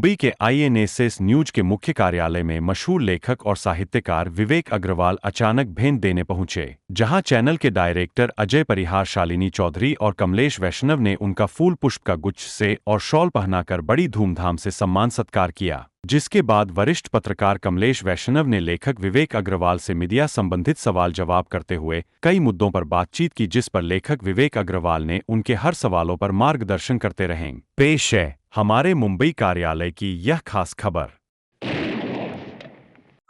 मुंबई के आईएनएसएस न्यूज के मुख्य कार्यालय में मशहूर लेखक और साहित्यकार विवेक अग्रवाल अचानक भेंट देने पहुंचे, जहां चैनल के डायरेक्टर अजय परिहार, शालिनी चौधरी और कमलेश वैष्णव ने उनका फूल पुष्प का गुच्छ से और शॉल पहनाकर बड़ी धूमधाम से सम्मान सत्कार किया। जिसके बाद वरिष्ठ पत्रकार कमलेश वैष्णव ने लेखक विवेक अग्रवाल से मीडिया संबंधित सवाल जवाब करते हुए कई मुद्दों पर बातचीत की, जिस पर लेखक विवेक अग्रवाल ने उनके हर सवालों पर मार्गदर्शन करते रहे। पेश है हमारे मुंबई कार्यालय की यह खास खबर।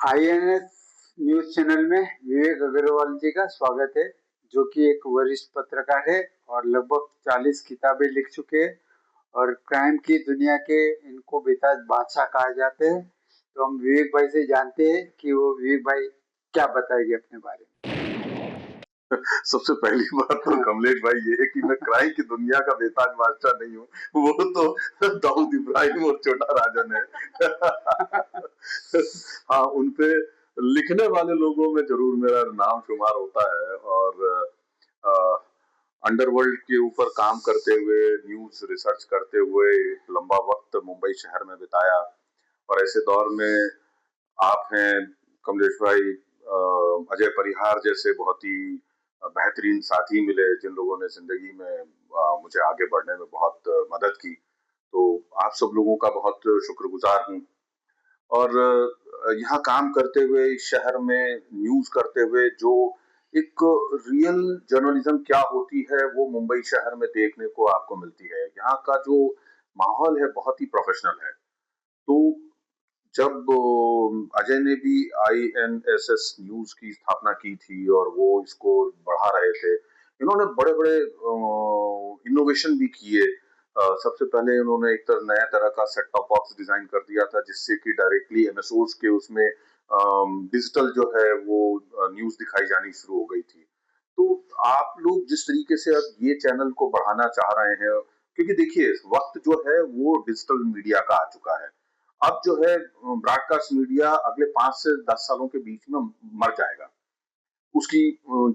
आईएनएस न्यूज चैनल में विवेक अग्रवाल जी का स्वागत है, जो कि एक वरिष्ठ पत्रकार है और लगभग 40 किताबें लिख चुके हैं और क्राइम की दुनिया के इनको बेताज बादशाह कहा जाते हैं। तो हम विवेक भाई से जानते हैं कि वो विवेक भाई क्या बताएंगे अपने बारे में। सबसे पहली बात तो कमलेश भाई ये है कि मैं क्राइम की दुनिया का बेताज बादशाह नहीं हूँ, वो तो दाऊद इब्राहिम और छोटा राजन है। हाँ, उनपे लिखने वाले लोगों में जरूर मेरा नाम शुमार होता है और अंडरवर्ल्ड के ऊपर काम करते हुए, न्यूज रिसर्च करते हुए एक लंबा वक्त मुंबई शहर में बिताया और ऐसे दौर में आप हैं कमलेश भाई, अजय परिहार जैसे बहुत ही बेहतरीन साथी मिले जिन लोगों ने जिंदगी में मुझे आगे बढ़ने में बहुत मदद की। तो आप सब लोगों का बहुत शुक्रगुजार हूँ और यहाँ काम करते हुए इस शहर में न्यूज करते हुए जो एक रियल जर्नलिज्म क्या होती है वो मुंबई शहर में देखने को आपको मिलती है। यहाँ का जो माहौल है बहुत ही प्रोफेशनल है। तो जब अजय ने भी आईएनएसएस न्यूज की स्थापना की थी और वो इसको बढ़ा रहे थे, इन्होंने बड़े-बड़े इनोवेशन भी किए। सबसे पहले उन्होंने एक नया तरह का सेट टॉप बॉक्स डिजाइन कर दिया था जिससे कि डायरेक्टली एमएसओज के उसमें डिजिटल जो है वो न्यूज दिखाई जानी शुरू हो गई थी। तो आप लोग जिस तरीके से अब ये चैनल को बढ़ाना चाह रहे हैं, क्योंकि देखिए वक्त जो है वो डिजिटल मीडिया का आ चुका है। अब जो है ब्रॉडकास्ट मीडिया अगले 5 से 10 सालों के बीच में मर जाएगा। उसकी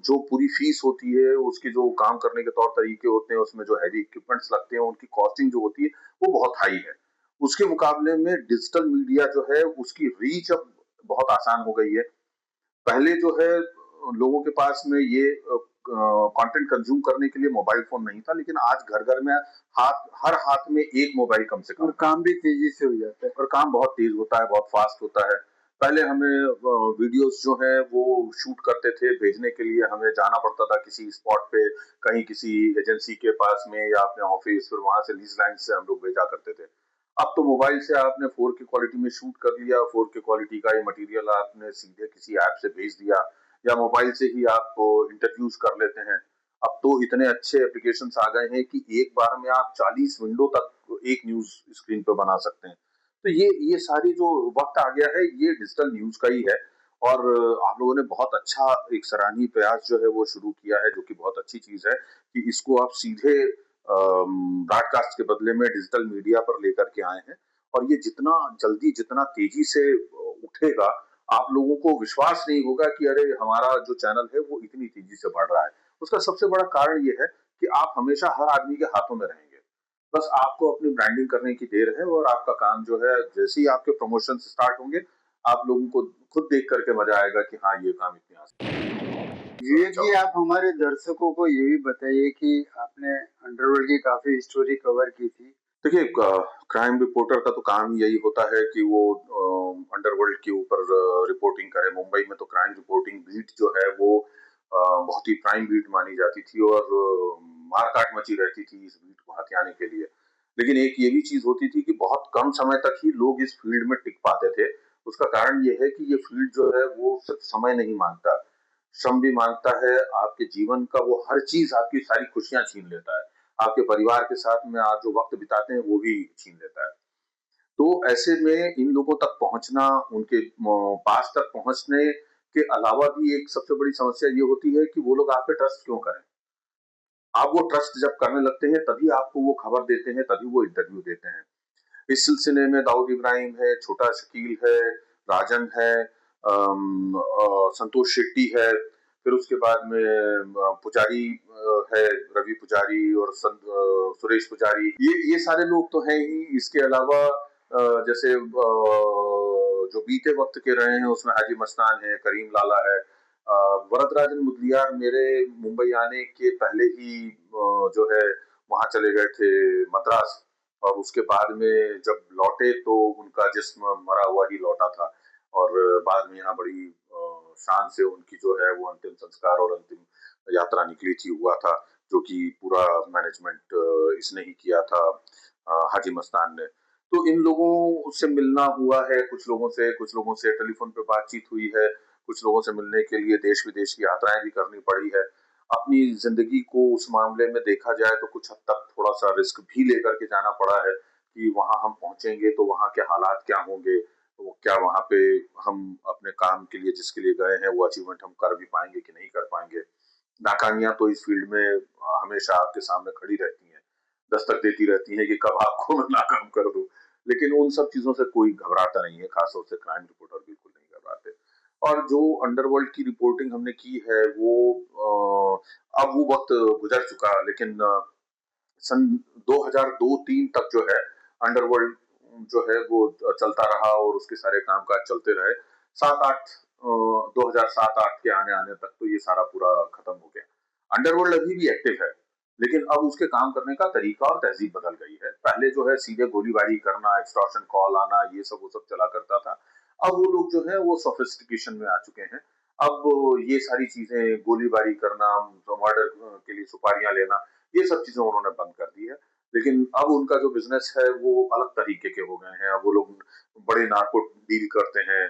जो पूरी फीस होती है, उसके जो काम करने के तौर तरीके होते हैं, उसमें जो हैवी इक्विपमेंट्स लगते हैं, उनकी कॉस्टिंग जो होती है, वो बहुत हाई है। उसके मुकाबले में डिजिटल मीडिया जो है, उसकी रीच अब बहुत आसान हो गई है। पहले जो है लोगों के पास में ये कंटेंट कंज्यूम करने के लिए मोबाइल फोन नहीं था, लेकिन आज घर-घर में हर हाथ में एक मोबाइल कम से कम। और काम भी तेजी से हो जाता है और काम बहुत तेज होता है, बहुत फास्ट होता है। पहले हमें वीडियोस जो हैं वो शूट करते थे, भेजने के लिए हमें जाना पड़ता था किसी स्पॉट पे, कहीं किसी एजेंसी के पास में या अपने ऑफिस, फिर वहां से लीज लाइन से हम लोग भेजा करते थे। अब तो मोबाइल से आपने 4K क्वालिटी में शूट कर लिया, 4K क्वालिटी का ये मटेरियल आपने सीधे किसी ऐप से भेज दिया या मोबाइल से ही आप इंटरव्यूज कर लेते हैं। अब तो इतने अच्छे एप्लीकेशंस आ गए हैं कि एक बार में आप 40 विंडो तक एक न्यूज स्क्रीन पे बना सकते हैं। तो ये सारी जो वक्त आ गया है ये डिजिटल न्यूज का ही है और आप लोगों ने बहुत अच्छा एक सराहनीय प्रयास जो है वो शुरू किया है, जो कि बहुत अच्छी चीज है कि इसको आप सीधे ब्रॉडकास्ट के बदले में डिजिटल मीडिया पर लेकर के आए हैं और ये जितना जल्दी जितना तेजी से उठेगा, आप लोगों को विश्वास नहीं होगा कि अरे हमारा जो चैनल है वो इतनी तेजी से बढ़ रहा है। उसका सबसे बड़ा कारण ये है कि आप हमेशा हर आदमी के हाथों में रहेंगे। बस आपको अपनी ब्रांडिंग करने की देर है और आपका काम जो है जैसे ही आपके प्रमोशन स्टार्ट होंगे, आप लोगों को खुद देख करके मजा आएगा कि हाँ ये काम इतनी आसान। विवेक जी, आप हमारे दर्शकों को ये भी बताइए कि आपने अंडरवर्ल्ड की काफी स्टोरी कवर की थी। देखिए, क्राइम रिपोर्टर का तो काम ही यही होता है कि वो अंडरवर्ल्ड के ऊपर रिपोर्टिंग करे। मुंबई में तो क्राइम रिपोर्टिंग बीट जो है वो बहुत ही प्राइम बीट मानी जाती थी और मारकाट मची रहती थी इस बीट को हथियाने के लिए। लेकिन एक ये भी चीज होती थी कि बहुत कम समय तक ही लोग इस फील्ड में टिक पाते थे। उसका कारण ये है कि ये फील्ड जो है वो सिर्फ समय नहीं मांगता, श्रम भी मांगता है। आपके जीवन का वो हर चीज, आपकी सारी खुशियां छीन लेता है। आपके परिवार के साथ में आप जो वक्त बिताते हैं वो भी छीन लेता है। तो ऐसे में इन लोगों तक पहुंचना, उनके पास तक पहुंचने के अलावा भी एक सबसे बड़ी समस्या ये होती है कि वो लोग आप पे ट्रस्ट क्यों करें। आप वो ट्रस्ट जब करने लगते हैं तभी आपको वो खबर देते हैं, तभी वो इंटरव्यू देते हैं। इस सिलसिले में दाऊद इब्राहिम है, छोटा शकील है, राजन है, संतोष शेट्टी है, फिर उसके बाद में पुजारी है, रवि पुजारी और सुरेश पुजारी, ये सारे लोग तो हैं ही। इसके अलावा जैसे जो बीते वक्त के रहे हैं उसमें हाजी मस्तान है, करीम लाला है, वरदराजन मुदलियार मेरे मुंबई आने के पहले ही जो है वहां चले गए थे मद्रास, और उसके बाद में जब लौटे तो उनका जिस्म मरा हुआ ही लौटा था, और बाद में यहाँ बड़ी शान से उनकी जो है वो अंतिम संस्कार और अंतिम यात्रा निकली थी हुआ था, जो कि पूरा मैनेजमेंट इसने ही किया था, हाजी मस्तान ने। तो इन लोगों से मिलना हुआ है, कुछ लोगों से टेलीफोन पे बातचीत हुई है, कुछ लोगों से मिलने के लिए देश विदेश की यात्राएं भी करनी पड़ी है। अपनी जिंदगी को उस मामले में देखा जाए तो कुछ हद तक थोड़ा सा रिस्क भी लेकर के जाना पड़ा है कि वहां हम पहुंचेंगे तो वहां के हालात क्या होंगे, तो क्या वहां पे हम अपने काम के लिए जिसके लिए गए हैं वो अचीवमेंट हम कर भी पाएंगे कि नहीं कर पाएंगे। नाकामियां तो इस फील्ड में हमेशा आपके सामने खड़ी रहती हैं, दस्तक देती रहती हैं कि कब आपको मैं नाकाम कर दूं, लेकिन उन सब चीजों से कोई घबराता नहीं है, खासतौर से क्राइम रिपोर्टर बिल्कुल नहीं घबराते। और जो अंडरवर्ल्ड की रिपोर्टिंग हमने की है वो अब वो वक्त गुजर चुका, लेकिन सन 2002-3 तक जो है अंडरवर्ल्ड जो है वो चलता रहा और उसके सारे कामकाज चलते रहे। 7-8 2007-8 के आने आने तक तो ये सारा पूरा खत्म हो गया। अंडरवर्ल्ड अभी भी एक्टिव है, लेकिन अब उसके काम करने का तरीका और तहजीब बदल गई है। पहले जो है सीधे गोलीबारी करना, एक्सटॉर्शन कॉल आना, ये सब वो सब चला करता था। अब वो लोग जो है वो सोफिस्टिकेशन में आ चुके हैं। अब ये सारी चीजें, गोलीबारी करना, मर्डर के लिए सुपारियां लेना, ये सब चीजें उन्होंने बंद कर दी है। लेकिन अब उनका जो बिजनेस है वो अलग तरीके के हो गए हैं। अब वो लोग बड़े नार्को डील करते हैं,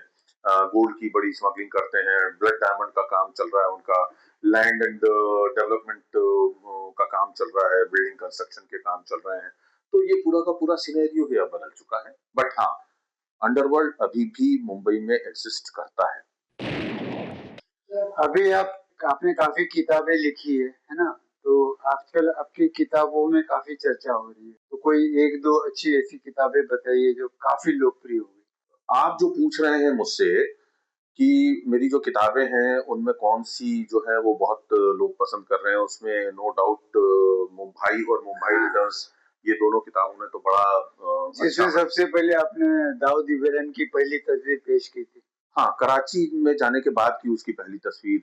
गोल्ड की बड़ी स्मगलिंग करते हैं, ब्लड डायमंड का काम चल रहा है उनका, लैंड एंड डेवलपमेंट का काम चल रहा है, बिल्डिंग कंस्ट्रक्शन के काम चल रहे हैं। तो ये पूरा का पूरा सिनेरियो ही अब बदल चुका है। बट हाँ, अंडरवर्ल्ड अभी भी मुंबई में एग्जिस्ट करता है। अभी आपने काफी किताबें लिखी है ना? तो आजकल आपकी किताबों में काफी चर्चा हो रही है, तो कोई एक दो अच्छी ऐसी किताबें बताइए जो काफी लोकप्रिय हो गई। आप जो पूछ रहे हैं मुझसे कि मेरी जो किताबें हैं उनमें कौन सी जो है वो बहुत लोग पसंद कर रहे हैं, उसमें नो डाउट मुंबई और मुंबई हाँ, रिटर्न्स, ये दोनों किताबों ने तो बड़ा जिसमें अच्छा। सबसे पहले आपने दाऊद इब्राहिम की पहली तस्वीर पेश की थी। हाँ, कराची में जाने के बाद की उसकी पहली तस्वीर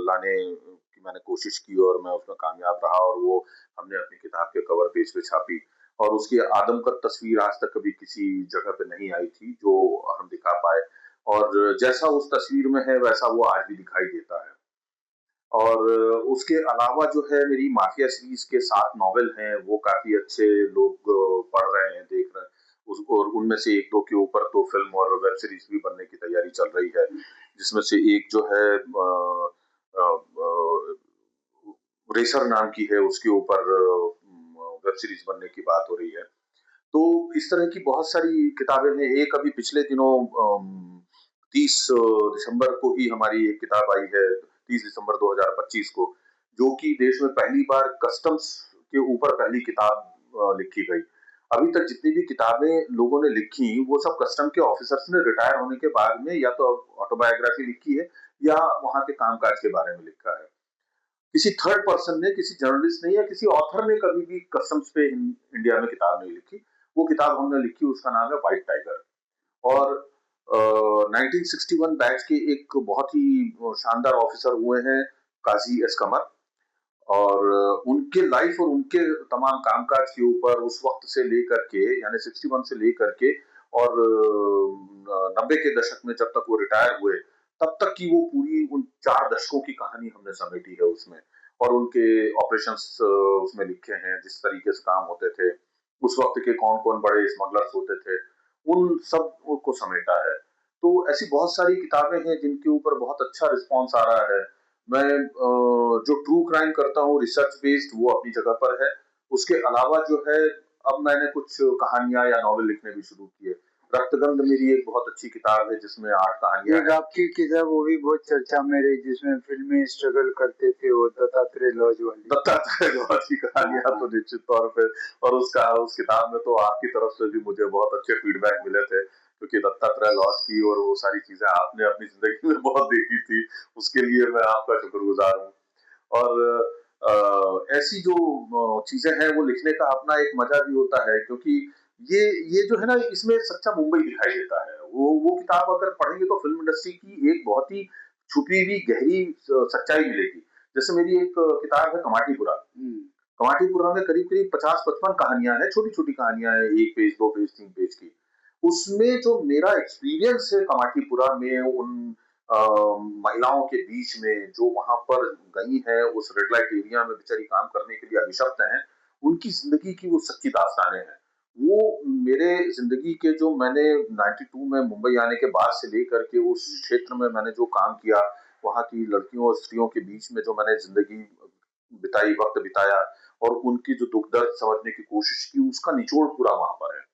लाने की मैंने कोशिश की और मैं उसमें कामयाब रहा, और वो हमने अपनी किताब के कवर पेज पे छापी, और उसकी आदमकद तस्वीर आज तक कभी किसी जगह पे नहीं आई थी जो हम दिखा पाए, और जैसा उस तस्वीर में है वैसा वो आज भी दिखाई देता है। और उसके अलावा जो है मेरी माफिया सीरीज के 7 नॉवेल हैं, वो काफी अच्छे लोग पढ़ रहे हैं, देख रहे हैं। और उनमें से एक दो के ऊपर तो फिल्म और वेब सीरीज भी बनने की तैयारी चल रही है, जिसमें से एक जो है रेसर नाम की है, उसके ऊपर वेब सीरीज बनने की बात हो रही है। तो इस तरह की बहुत सारी किताबें हैं। एक अभी पिछले दिनों 30 दिसंबर को ही हमारी एक किताब आई है, 30 दिसंबर 2025 को, जो कि देश में पहली बार कस्टम्स के ऊपर पहली किताब लिखी गई। अभी तक जितनी भी किताबें लोगों ने लिखी वो सब कस्टम के ऑफिसर्स ने रिटायर होने के बाद में या तो ऑटोबायोग्राफी लिखी है या वहां के कामकाज के बारे में लिखा है। किसी थर्ड पर्सन ने, किसी जर्नलिस्ट ने या किसी ऑथर ने कभी भी कस्टम्स पे इंडिया में किताब नहीं लिखी। वो किताब हमने लिखी, उसका नाम है व्हाइट टाइगर। और 1961 बैच के एक बहुत ही शानदार ऑफिसर हुए हैं, काजी एस कमर, और उनके लाइफ और उनके तमाम कामकाज के ऊपर उस वक्त से लेकर के, यानी 61 से लेकर के और 90 के दशक में जब तक वो रिटायर हुए तब तक की वो पूरी उन 4 दशकों की कहानी हमने समेटी है उसमें, और उनके ऑपरेशंस उसमें लिखे हैं, जिस तरीके से काम होते थे, उस वक्त के कौन कौन बड़े स्मगलर्स होते थे, उन सब को समेटा है। तो ऐसी बहुत सारी किताबें हैं जिनके ऊपर बहुत अच्छा रिस्पॉन्स आ रहा है। मैं जो ट्रू क्राइम करता हूँ रिसर्च बेस्ड, वो अपनी जगह पर है। उसके अलावा जो है अब मैंने कुछ कहानियां या नॉवेल लिखने भी शुरू किए। रक्तगंध मेरी एक बहुत अच्छी किताब है जिसमें 8 कहानियां एक हैं। आपकी किताब वो भी बहुत चर्चा में रही जिसमें फिल्मी स्ट्रगल करते थे, वो दत्तात्रेय लॉज वाली। दत्तात्रेय लॉज की कहानियां तो निश्चित तौर पे, और उस किताब में तो आपकी तरफ से भी मुझे बहुत अच्छे फीडबैक मिले थे, क्योंकि दत्तात्रेय लॉज की और वो सारी चीजें आपने अपनी जिंदगी में बहुत देखी थी, उसके लिए मैं आपका शुक्रगुजार हूँ। और ऐसी जो चीजें हैं वो लिखने का अपना एक मजा भी होता है, क्योंकि ये जो है ना, इसमें सच्चा मुंबई दिखाई देता है। वो किताब अगर पढ़ेंगे तो फिल्म इंडस्ट्री की एक बहुत ही छुपी हुई गहरी सच्चाई मिलेगी। जैसे मेरी एक किताब है कमाटीपुरा। कमाटीपुरा में करीब-करीब 50-55 कहानियाँ हैं, छोटी-छोटी कहानियाँ हैं, 1 पेज, 2 पेज, 3 पेज की। उसमें जो मेरा एक्सपीरियंस है कमाटीपुरा में उन अ, महिलाओं के बीच में जो वहाँ पर गई हैं, उस रेड लाइट एरिया में बेचारी काम करने के लिए अभिशप्त हैं, उनकी ज़िंदगी की वो सच्ची दास्तानें हैं। वो मेरे ज़िंदगी के जो मैंने 92 में मुंबई आने के बाद से लेकर के उस क्षेत्र में मैंने जो काम किया, वहाँ की लड़कियों और स्त्रियों के बीच में जो मैंने ज़िंदगी बिताई, वक़्त बिताया और उनकी जो दुःख-दर्द समझने की कोशिश की, उसका निचोड़ पूरा वहाँ पर है।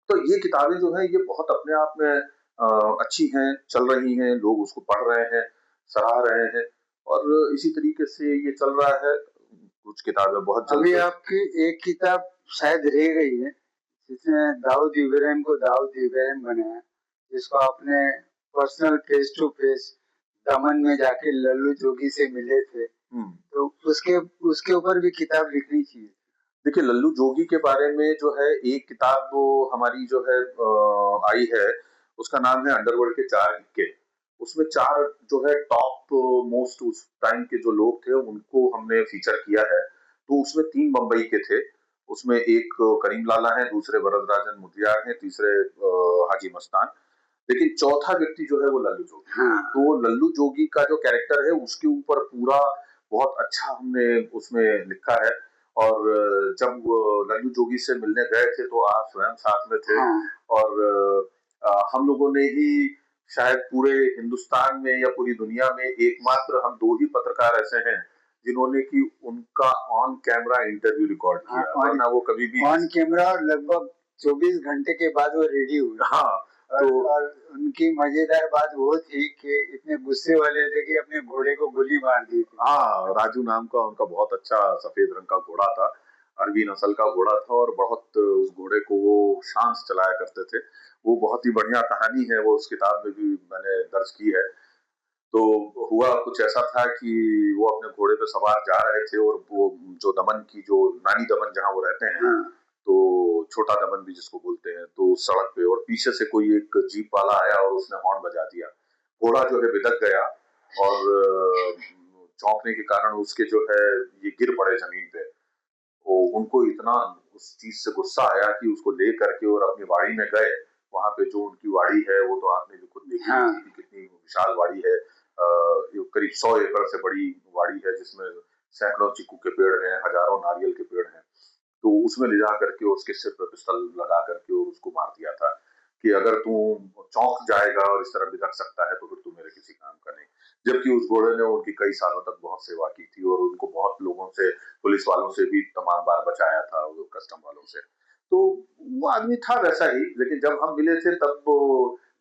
तो ये किताबें जो हैं, ये बहुत अपने आप में अच्छी हैं, चल रही हैं, लोग उसको पढ़ रहे हैं, सराह रहे हैं और इसी तरीके से ये चल रहा है। कुछ किताबें बहुत जल्द अभी आपकी एक किताब शायद रह गई है, जिसने दाऊद इब्राहिम को दाऊद इब्राहिम बनाया, जिसको आपने पर्सनल फेस टू फेस दमन में जाके लल्लू जोगी से मिले थे, तो उसके उसके ऊपर भी किताब लिखनी चाहिए। देखिए, लल्लू जोगी के बारे में जो है एक किताब वो हमारी जो है आई है, उसका नाम है अंडरवर्ल्ड के 4 हिक्के। उसमें 4 जो है टॉप मोस्ट उस टाइम के जो लोग थे, उनको हमने फीचर किया है। तो उसमें 3 बम्बई के थे। उसमें एक करीम लाला हैं, दूसरे वरदराजन मुदलियार हैं, तीसरे हाजी मस्तान। लेकिन चौथा व्यक्ति जो है वो लल्लू जोगी। हाँ। तो लल्लू जोगी का जो कैरेक्टर है उसके ऊपर पूरा बहुत अच्छा हमने उसमें लिखा है और जब वो लल्लू जोगी से मिलने गए थे तो आप स्वयं साथ में थे। हाँ। और हम लोगों ने ही शायद पूरे हिंदुस्तान में या पूरी दुनिया में एकमात्र हम 2 ही पत्रकार ऐसे हैं जिन्होंने कि उनका ऑन कैमरा इंटरव्यू रिकॉर्ड किया, वरना वो कभी भी ऑन कैमरा और लगभग 24 घंटे के बाद वो रेडी हुए। हाँ, और उनकी मजेदार बात वो थी कि इतने गुस्से वाले थे कि अपने घोड़े को गोली मार दी थी। हाँ, राजू नाम का उनका बहुत अच्छा सफेद रंग का घोड़ा था, अरबी नस्ल का घोड़ा था और बहुत उस घोड़े को वो शान से चलाया करते थे। वो बहुत ही बढ़िया कहानी है, वो उस किताब में भी मैंने दर्ज की है। तो हुआ कुछ ऐसा था कि वो अपने घोड़े पे सवार जा रहे थे और वो जो दमन की जो नानी दमन जहाँ वो रहते हैं, तो छोटा दमन भी जिसको बोलते हैं, तो उस सड़क पे और पीछे से कोई एक जीप वाला आया और उसने हॉर्न बजा दिया। घोड़ा जो है बिदक गया और चौंकने के कारण उसके जो है ये गिर पड़े जमीन पे। वो उनको इतना उस चीज से गुस्सा आया कि उसको ले करके और अपनी वाड़ी में गए। वहां पे जो उनकी वाड़ी है वो तो आपने भी खुद देखी हाँ। कि कितनी विशाल वाड़ी है। ये करीब 100 एकड़ से बड़ी वाड़ी है जिसमें सैकड़ों चीकू के पेड़ हैं, हजारों नारियल के पेड़ हैं। तो उसमें ले जा करके उसके सिर पर पिस्तौल लगा करके और उसको मार दिया था कि अगर तू चौंक जाएगा और इस तरह बिगड़ सकता है तो फिर तू मेरे किसी काम का नहीं। जबकि उस घोड़े ने उनकी कई सालों तक बहुत सेवा की थी और उनको बहुत लोगों से, पुलिस वालों से भी तमाम बार बचाया था, वो कस्टम वालों से। तो वो आदमी था वैसा ही, लेकिन जब हम मिले थे तब वो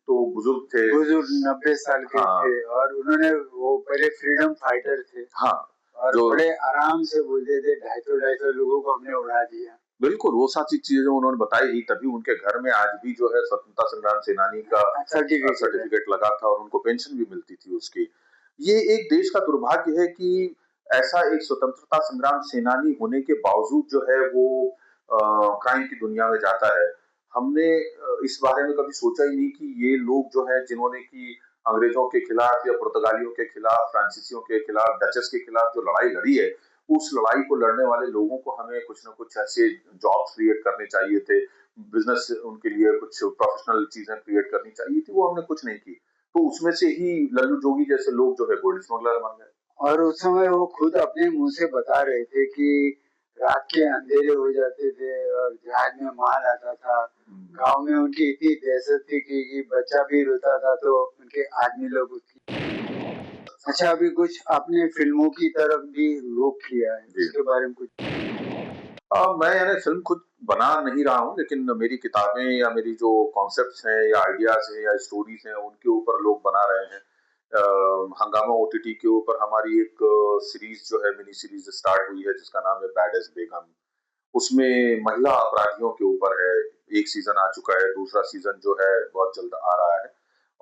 तो बुजुर्ग थे। बुजुर्ग 90 साल के हाँ। थे और उन्होंने वो पहले फ्रीडम फाइटर थे। हाँ, और जो बड़े आराम से बोलते थे, 250 लोगों को हमने उड़ा दिया। बिल्कुल, वो सारी चीज़ें उन्होंने बताई ही, तभी उनके घर में आज भी जो है स्वतंत्रता संग्राम सेनानी का सर्टिफिकेट लगा था और उनको पेंशन भी मिलती थी उसकी। ये एक देश का दुर्भाग्य है कि ऐसा एक स्वतंत्रता संग्राम सेनानी होने के बावजूद जो है वो क्राइम की दुनिया में जाता है। हमने इस बारे में कभी सोचा ही नहीं कि ये लोग जो हैं जिन्होंने कि अंग्रेजों के खिलाफ या पुर्तगालियों के खिलाफ, फ्रांसीसियों के खिलाफ, डचेस के खिलाफ जो लड़ाई लड़ी है, उस लड़ाई को लड़ने वाले लोगों को हमें कुछ ना कुछ ऐसे जॉब्स क्रिएट करने चाहिए थे, बिजनेस उनके लिए कुछ प्रोफेशनल चीजें क्रिएट करनी चाहिए थी, वो हमने कुछ नहीं की। तो उसमें से ही लल्लू जोगी जैसे लोग जो है गोल्ड स्मगलर बन गए। और उस समय वो खुद अपने मुंह से बता रहे थे कि रात के अंधेरे हो जाते थे और जहाज में माल आता था। गांव में उनकी इतनी दहशत थी कि बच्चा भी रोता था तो उनके आदमी लोग उसकी। अच्छा, अभी कुछ आपने फिल्मों की तरफ भी रुख किया है, इसके बारे में कुछ? मैं यानी फिल्म खुद बना नहीं रहा हूँ, लेकिन मेरी किताबें या मेरी जो कॉन्सेप्ट्स हैं या आइडियाज हैं या स्टोरीज हैं उनके ऊपर लोग बना रहे हैं। हंगामा ओटीटी के ऊपर हमारी एक सीरीज जो है, मिनी सीरीज स्टार्ट हुई है जिसका नाम है बैड एज बेगम। उसमें महिला अपराधियों के ऊपर है। एक सीजन आ चुका है, दूसरा सीजन जो है बहुत जल्द आ रहा है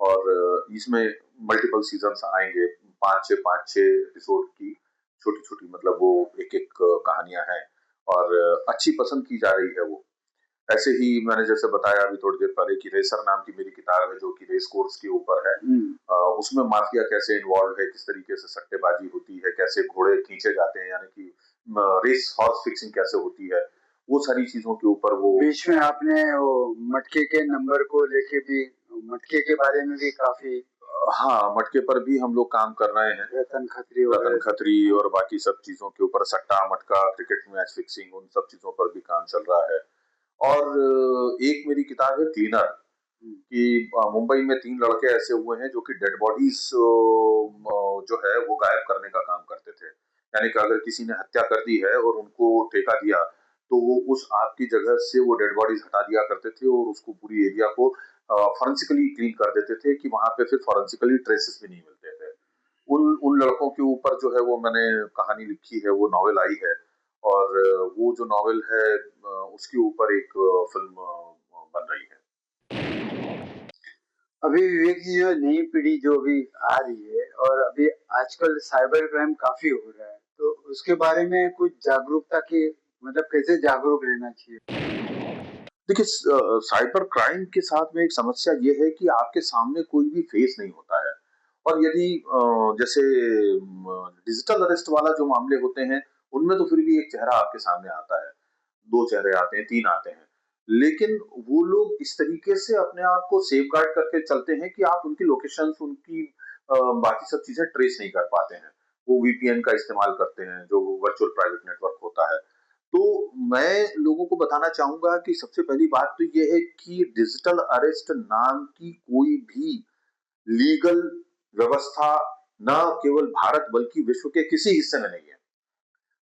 और इसमें मल्टीपल सीजन आएंगे, 5-6 एपिसोड की छोटी छोटी, मतलब वो एक एक कहानियां हैं और अच्छी पसंद की जा रही है वो। ऐसे ही मैंने जैसे बताया अभी थोड़ी देर पहले कि रेसर नाम की मेरी किताब है जो कि रेस कोर्स के ऊपर है। उसमें माफिया कैसे इन्वॉल्व है, किस तरीके से सट्टेबाजी होती है, कैसे घोड़े खींचे जाते हैं, यानी कि रेस हॉर्स फिक्सिंग कैसे होती है, वो सारी चीजों के ऊपर वो। बीच में आपने वो मटके के नंबर को लेके भी, मटके के बारे में भी काफी। हाँ, मटके पर भी हम लोग काम कर रहे हैं, रतन खत्री और बाकी सब चीजों के ऊपर, सट्टा मटका, क्रिकेट मैच फिक्सिंग, उन सब चीजों पर भी काम चल रहा है। और एक मेरी किताब है क्लीनर, कि मुंबई में 3 लड़के ऐसे हुए हैं जो कि डेड बॉडीज जो है वो गायब करने का काम करते थे। यानी कि अगर किसी ने हत्या कर दी है और उनको ठेका दिया तो वो उस आग की जगह से वो डेड बॉडीज हटा दिया करते थे और उसको पूरी एरिया को फॉरेंसिकली क्लीन कर देते थे कि वहां पे फिर फॉरेंसिकली ट्रेसेस भी नहीं मिलते थे। उन उन लड़कों के ऊपर जो है वो मैंने कहानी लिखी है, वो नॉवेल आई है। और वो जो नॉवेल है उसके ऊपर एक फिल्म बन रही है। अभी विवेक जी, जो नई पीढ़ी जो अभी आ रही है और अभी आजकल साइबर क्राइम काफी हो रहा है, तो उसके बारे में कुछ जागरूकता की, मतलब कैसे जागरूक रहना चाहिए? देखिए, साइबर क्राइम के साथ में एक समस्या ये है कि आपके सामने कोई भी फेस नहीं होता है। और यदि जैसे डिजिटल अरेस्ट वाला जो मामले होते हैं, उनमें तो फिर भी एक चेहरा आपके सामने आता है, 2 चेहरे आते हैं, 3 आते हैं। लेकिन वो लोग इस तरीके से अपने आप को सेफगार्ड करके चलते हैं कि आप उनकी लोकेशंस, उनकी बाकी सब चीजें ट्रेस नहीं कर पाते हैं। वो वीपीएन का इस्तेमाल करते हैं, जो वर्चुअल प्राइवेट नेटवर्क होता है। तो मैं लोगों को बताना चाहूंगा कि सबसे पहली बात तो ये है कि डिजिटल अरेस्ट नाम की कोई भी लीगल व्यवस्था न केवल भारत बल्कि विश्व के किसी हिस्से में नहीं है।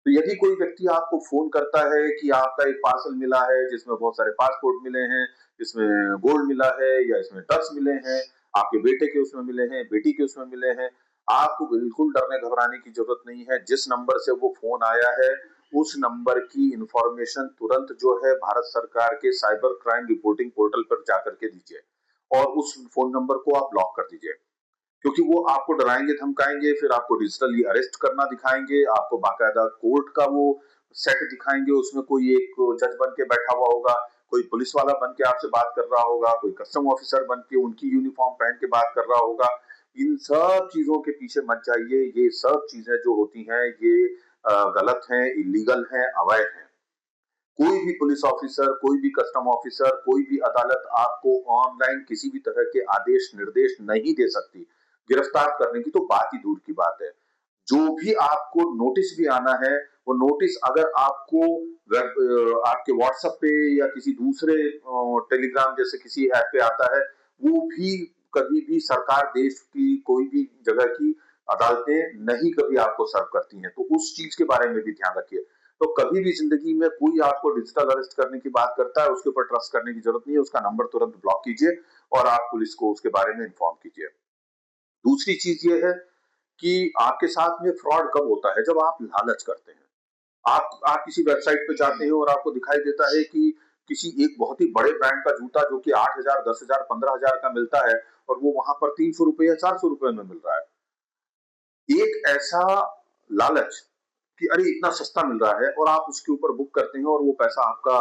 तो यदि कोई व्यक्ति आपको फोन करता है कि आपका एक पार्सल मिला है जिसमें बहुत सारे पासपोर्ट मिले हैं, इसमें गोल्ड मिला है या इसमें ड्रग्स मिले हैं, आपके बेटे के उसमें मिले हैं, बेटी के उसमें मिले हैं, आपको बिल्कुल डरने घबराने की जरूरत नहीं है। जिस नंबर से वो फोन आया है उस नंबर की इंफॉर्मेशन तुरंत जो है भारत सरकार के साइबर क्राइम रिपोर्टिंग पोर्टल पर जाकर के दीजिए और उस फोन नंबर को आप ब्लॉक कर दीजिए। क्योंकि वो आपको डराएंगे धमकाएंगे, फिर आपको डिजिटली अरेस्ट करना दिखाएंगे, आपको बाकायदा कोर्ट का वो सेट दिखाएंगे, उसमें कोई एक जज बन के बैठा हुआ होगा, कोई पुलिस वाला बन के आपसे बात कर रहा होगा, कोई कस्टम ऑफिसर बन के उनकी यूनिफॉर्म पहन के बात कर रहा होगा। इन सब चीजों के पीछे मत जाइए। ये सब चीजें जो होती हैं ये गलत हैं, इलीगल हैं, अवैध हैं। कोई भी पुलिस ऑफिसर, कोई भी कस्टम ऑफिसर, कोई भी अदालत आपको ऑनलाइन किसी भी तरह के आदेश निर्देश नहीं दे सकती। गिरफ्तार करने की तो बात ही दूर की बात है। जो भी आपको नोटिस भी आना है, वो नोटिस अगर आपको आपके व्हाट्सएप पे या किसी दूसरे टेलीग्राम जैसे किसी ऐप पे आता है, वो भी कभी भी सरकार, देश की कोई भी जगह की अदालतें नहीं कभी आपको सर्व करती हैं। तो उस चीज के बारे में भी ध्यान रखिए। तो कभी भी जिंदगी में कोई आपको डिजिटल अरेस्ट करने की बात करता है, उसके ऊपर ट्रस्ट करने की जरूरत नहीं है। उसका नंबर तुरंत ब्लॉक कीजिए और आप पुलिस को उसके बारे में इन्फॉर्म कीजिए। दूसरी चीज ये है कि आपके साथ में फ्रॉड कब होता है, जब आप लालच करते हैं। आप किसी वेबसाइट पे जाते हैं और आपको दिखाई देता है कि किसी एक बहुत ही बड़े ब्रांड का जूता जो कि 8,000, 10,000, 15,000 का मिलता है और वो वहां पर 300 रुपए या 400 रुपए में मिल रहा है। एक ऐसा लालच कि अरे इतना सस्ता मिल रहा है और आप उसके ऊपर बुक करते हैं और वो पैसा आपका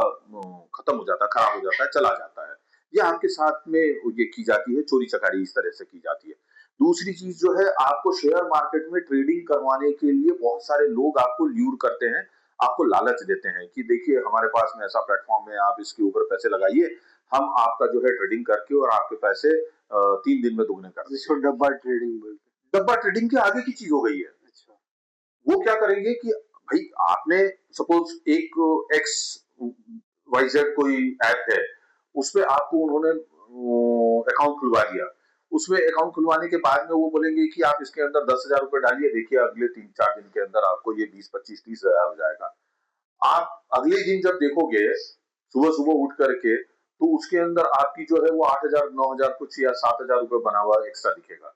खत्म हो जाता है, खराब हो जाता है, चला जाता है। ये आपके साथ में ये की जाती है, चोरी चकारी इस तरह से की जाती है। दूसरी चीज जो है, आपको शेयर मार्केट में ट्रेडिंग करवाने के लिए बहुत सारे लोग आपको ल्यूर करते हैं, आपको लालच देते हैं कि देखिए हमारे पास में ऐसा प्लेटफॉर्म है, आप इसके ऊपर पैसे लगाइए, हम आपका जो है ट्रेडिंग करके और आपके पैसे 3 दिन में दुगने कर देंगे। जिसको डब्बा ट्रेडिंग बोलते डब्बा ट्रेडिंग के आगे की चीज हो गई है। हैं। अच्छा। वो क्या करेंगे कि भाई आपने सपोज एक एक्स वाई जेड कोई ऐप है, उसपे आपको उन्होंने अकाउंट खुलवा दिया। उसमें अकाउंट खुलवाने के बाद में वो बोलेंगे कि आप इसके अंदर 10,000 रुपए डालिए, देखिए अगले 3-4 दिन के अंदर आपको ये 20, 25, 30 हजार हो जाएगा। आप अगले दिन जब देखोगे सुबह सुबह उठ करके, तो उसके अंदर आपकी जो है वो 8,000, 9,000 कुछ या 7,000 रुपए बना हुआ एक्स्ट्रा दिखेगा।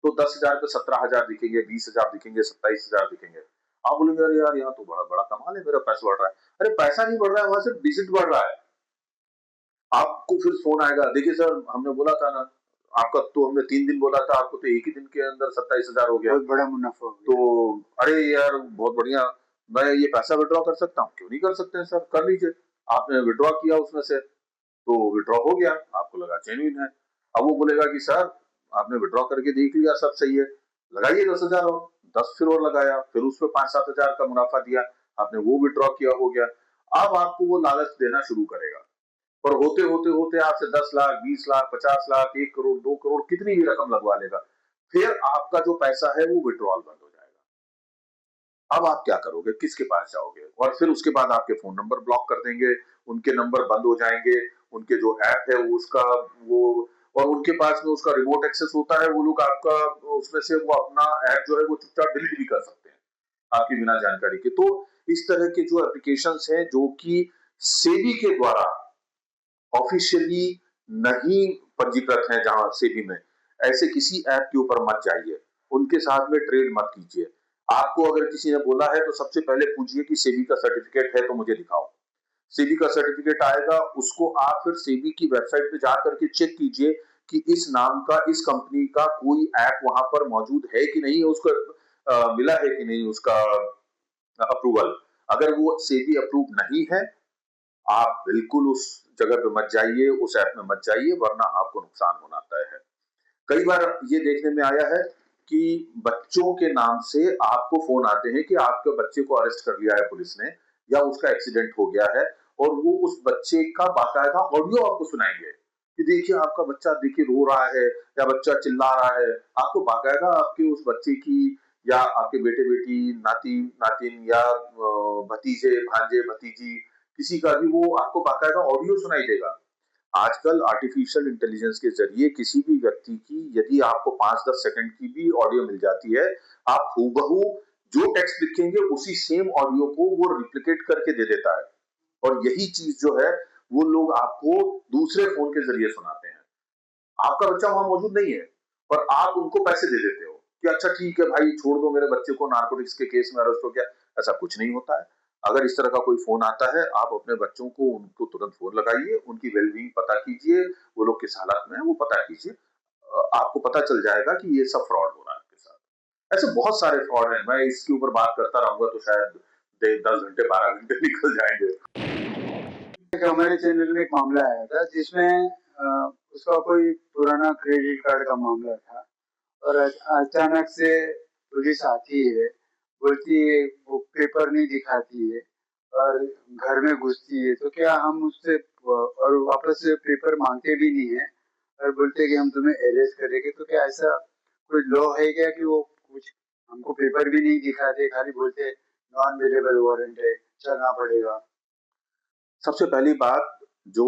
तो 10,000 पे 17,000 दिखेंगे, 20,000 दिखेंगे, 27,000 दिखेंगे। आप बोलेंगे अरे यार यहाँ तो बड़ा बड़ा कमाल है, मेरा पैसा बढ़ रहा है। अरे पैसा नहीं बढ़ रहा है, वहां सिर्फ डिजिट बढ़ रहा है। आपको फिर फोन आएगा, देखिए सर हमने बोला था ना, आपका तो हमने 3 दिन बोला था, आपको तो एक ही दिन के अंदर 27,000 हो गया। बहुत बड़ा मुनाफा हो गया। तो अरे यार बहुत बढ़िया, मैं ये पैसा विड्रॉ कर सकता हूँ। क्यों नहीं कर सकते हैं सर, कर लीजिए। आपने विड्रॉ किया उसमें से तो विड्रॉ हो गया, आपको लगा जेन्युइन है। अब वो बोलेगा कि सर आपने विड्रॉ करके देख लिया, सब सही है, लगाइए 10,000 और 10 फिर और लगाया, फिर उसमें 5-7 हजार का मुनाफा दिया, आपने वो विड्रॉ किया, हो गया। अब आपको वो लालच देना शुरू करेगा और होते होते होते आपसे 10 लाख, 20 लाख, 50 लाख, 1 करोड़, 2 करोड़ कितनी भी रकम लगवा लेगा। फिर आपका जो पैसा है वो विड्रॉल बंद हो जाएगा। अब आप क्या करोगे, किसके पास जाओगे? और फिर उसके बाद आपके फोन नंबर ब्लॉक कर देंगे, उनके नंबर बंद हो जाएंगे, उनके जो ऐप है उसका वो, और उनके पास में उसका रिमोट एक्सेस होता है, वो लोग आपका उसमें से वो अपना ऐप जो है वो चुपचाप डिलीट भी कर सकते हैं आपकी बिना जानकारी के। तो इस तरह के जो एप्लीकेशंस हैं जो कि सेबी के द्वारा ऑफिशियली नहीं पंजीकृत है, जहां सेबी में, ऐसे किसी ऐप के ऊपर मत जाइए, उनके साथ में ट्रेड मत कीजिए। आपको अगर किसी ने बोला है तो सबसे पहले पूछिए कि सेबी का सर्टिफिकेट है तो मुझे दिखाओ। सेबी का सर्टिफिकेट आएगा, उसको आप फिर सेबी की वेबसाइट पे जाकर के चेक कीजिए कि इस नाम का, इस कंपनी का कोई ऐप वहां पर मौजूद है कि नहीं है, उसको मिला है कि नहीं उसका अप्रूवल। अगर वो सेबी अप्रूव नहीं है, आप बिल्कुल उस जगह पे मत जाइए, उस ऐप में मत जाइए, वरना आपको नुकसान होना तय है। कई बार ये देखने में आया है कि बच्चों के नाम से आपको फोन आते हैं कि आपके बच्चे को अरेस्ट कर लिया है पुलिस ने, या उसका एक्सीडेंट हो गया है, और वो उस बच्चे का बाकायदा ऑडियो आपको सुनाएंगे कि देखिए आपका बच्चा देखिए रो रहा है या बच्चा चिल्ला रहा है। आपको बाकायदा आपके उस बच्चे की, या आपके बेटे बेटी, नाती नातिन, या भतीजे भांजे भतीजी, किसी का भी वो आपको बाकायदा ऑडियो सुनाई देगा। आजकल आर्टिफिशियल इंटेलिजेंस के जरिए किसी भी व्यक्ति की यदि आपको 5-10 सेकंड की भी ऑडियो मिल जाती है, आप हूबहू जो टेक्स्ट लिखेंगे उसी सेम ऑडियो को वो रिप्लिकेट करके दे देता है। और यही चीज जो है वो लोग आपको दूसरे फोन के जरिए सुनाते हैं। आपका बच्चा वहां मौजूद नहीं है और आप उनको पैसे दे देते हो कि अच्छा ठीक है भाई छोड़ दो, मेरे बच्चे को नारकोटिक्स के केस में अरेस्ट हो गया। ऐसा कुछ नहीं होता है। अगर इस तरह का कोई फोन आता है, आप अपने बच्चों को उनको तुरंत फोन लगाइए, उनकी वेलबींग पता कीजिए, वो लोग किस हालत में है वो पता कीजिए। आपको पता चल जाएगा कि ये सब फ्रॉड हो रहा है आपके साथ। ऐसे बहुत सारे फ्रॉड हैं, मैं इसके ऊपर बात करता रहूंगा तो शायद 10 घंटे 12 घंटे निकल जाएंगे। एक हमारे चैनल में एक मामला आया था जिसमें उसका कोई पुराना क्रेडिट कार्ड का मामला था, और अचानक से पुलिस आती है, बोलती है वो पेपर नहीं दिखाती है और घर में घुसती है, तो क्या हम उससे और वापस से पेपर मांगते भी नहीं है और बोलते कि हम तुम्हें अरेस्ट करेंगे। तो क्या ऐसा कोई लॉ है क्या कि वो कुछ हमको पेपर भी नहीं दिखाते, खाली बोलते नॉन अवेलेबल वारंट है, चलना पड़ेगा? सबसे पहली बात जो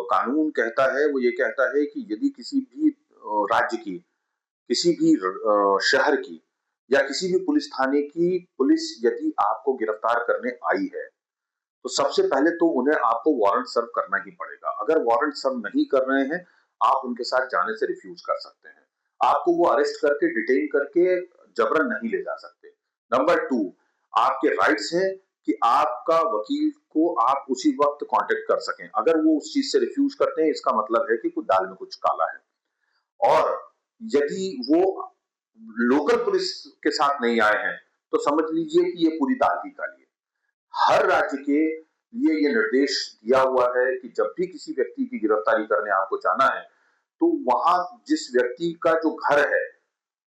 कानून कहता है वो ये कहता है कि यदि किसी भी राज्य की, किसी भी शहर की, या किसी भी पुलिस थाने की पुलिस यदि आपको गिरफ्तार करने आई है, तो सबसे पहले तो उन्हें आपको वारंट सर्व करना ही पड़ेगा। अगर वारंट सर्व नहीं कर रहे हैं, आप उनके साथ जाने से रिफ्यूज कर सकते हैं। आपको वो अरेस्ट करके डिटेन करके जबरन नहीं ले जा सकते। नंबर 2, आपके राइट्स हैं कि आपका वकील को आप उसी वक्त कांटेक्ट कर सकें। अगर वो उस चीज से रिफ्यूज करते हैं, इसका मतलब है कि कुछ दाल में कुछ काला है। और यदि वो लोकल पुलिस के साथ नहीं आए हैं, तो समझ लीजिए कि ये पूरी दाल ही काली है। हर राज्य के लिए ये निर्देश दिया हुआ है कि जब भी किसी व्यक्ति की गिरफ्तारी करने आपको जाना है, तो वहां जिस व्यक्ति का जो घर है,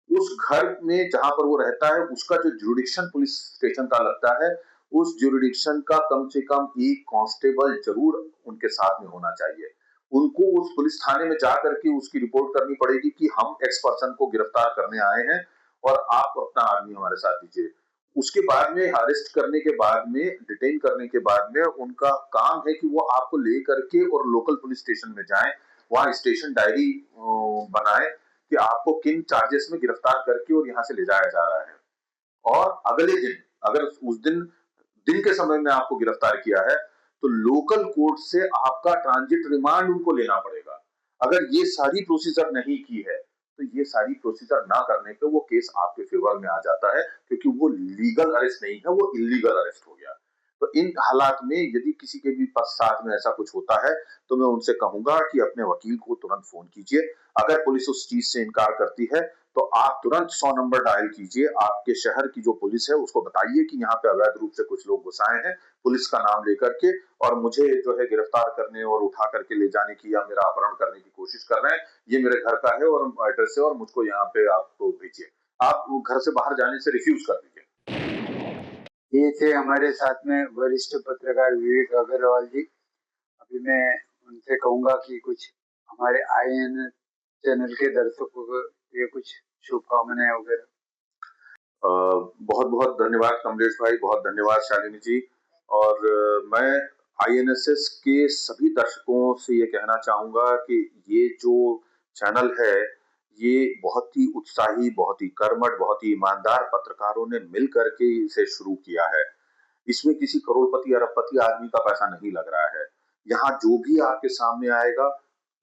उस घर में जहां पर वो रहता है, उसका जो जुरिडिक्शन पुलिस स्टेशन का लगता है, उस जुरिडिक्शन का कम से कम एक कांस्टेबल जरूर उनके साथ में होना चाहिए। उनको उस पुलिस थाने में जाकर के उसकी रिपोर्ट करनी पड़ेगी कि हम एक्स पर्सन को गिरफ्तार करने आए हैं और आप अपना आदमी हमारे साथ दीजिए। उसके बाद में अरेस्ट करने के बाद में, डिटेन करने के बाद में, उनका काम है कि वो आपको ले करके और लोकल पुलिस स्टेशन में जाएं, वहां स्टेशन डायरी बनाएं कि आपको किन चार्जेस में गिरफ्तार करके और यहाँ से ले जाया जा रहा है। और अगले दिन, अगर उस दिन दिन के समय में आपको गिरफ्तार किया है, तो लोकल कोर्ट से आपका ट्रांजिट रिमांड उनको लेना पड़ेगा। अगर ये सारी प्रोसीजर नहीं की है, तो ये सारी प्रोसीजर ना करने पे वो केस आपके फेवर में आ जाता है, क्योंकि वो लीगल अरेस्ट नहीं है, वो इलीगल अरेस्ट हो गया। तो इन हालात में यदि किसी के भी पास साथ में ऐसा कुछ होता है, तो मैं उनसे कहूंगा कि अपने वकील को तुरंत फोन कीजिए। अगर पुलिस उस चीज से इनकार करती है, तो आप तुरंत 100 नंबर डायल कीजिए। आपके शहर की जो पुलिस है उसको बताइए कि यहाँ पे अवैध रूप से कुछ लोग घुस आए हैं, पुलिस का नाम लेकर के, और मुझे जो है गिरफ्तार करने और उठा करके ले जाने की या मेरा अपहरण करने की कोशिश कर रहे हैं। ये मेरे घर का है और एड्रेस है और मुझको यहाँ पे आपको भेजिए। आप घर से बाहर जाने से रिफ्यूज कर दीजिए। ये थे हमारे साथ में वरिष्ठ पत्रकार विवेक अग्रवाल जी। अभी मैं उनसे कहूंगा कि कुछ हमारे IAN चैनल के दर्शकों को ये कुछ शुभकामनाएं वगैरह। बहुत बहुत धन्यवाद कमलेश भाई, बहुत धन्यवाद शालिनी जी। और मैं INSS के सभी दर्शकों से ये कहना चाहूंगा कि ये जो चैनल है ये बहुत ही उत्साही, बहुत ही कर्मठ, बहुत ही ईमानदार पत्रकारों ने मिल करके इसे शुरू किया है। इसमें किसी करोड़पति अरबपति आदमी का पैसा नहीं लग रहा है। यहाँ जो भी आपके सामने आएगा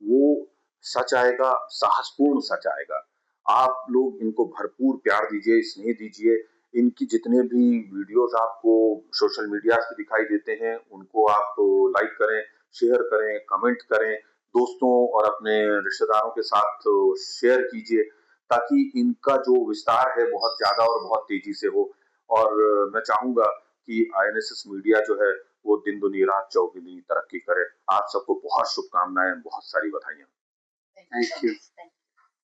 वो सच आएगा, साहसपूर्ण सच आएगा। आप लोग इनको भरपूर प्यार दीजिए, स्नेह दीजिए। इनकी जितने भी वीडियोस आपको सोशल मीडिया पे दिखाई देते हैं उनको आप लाइक करें, शेयर करें, कमेंट करें, दोस्तों और अपने रिश्तेदारों के साथ शेयर कीजिए, ताकि इनका जो विस्तार है बहुत ज्यादा और बहुत तेजी से हो। और मैं चाहूंगा कि INSS मीडिया जो है वो दिन दुनी रात चौगुनी तरक्की करे। आप सबको बहुत शुभकामनाएं, बहुत सारी बधाइयां। Thank you.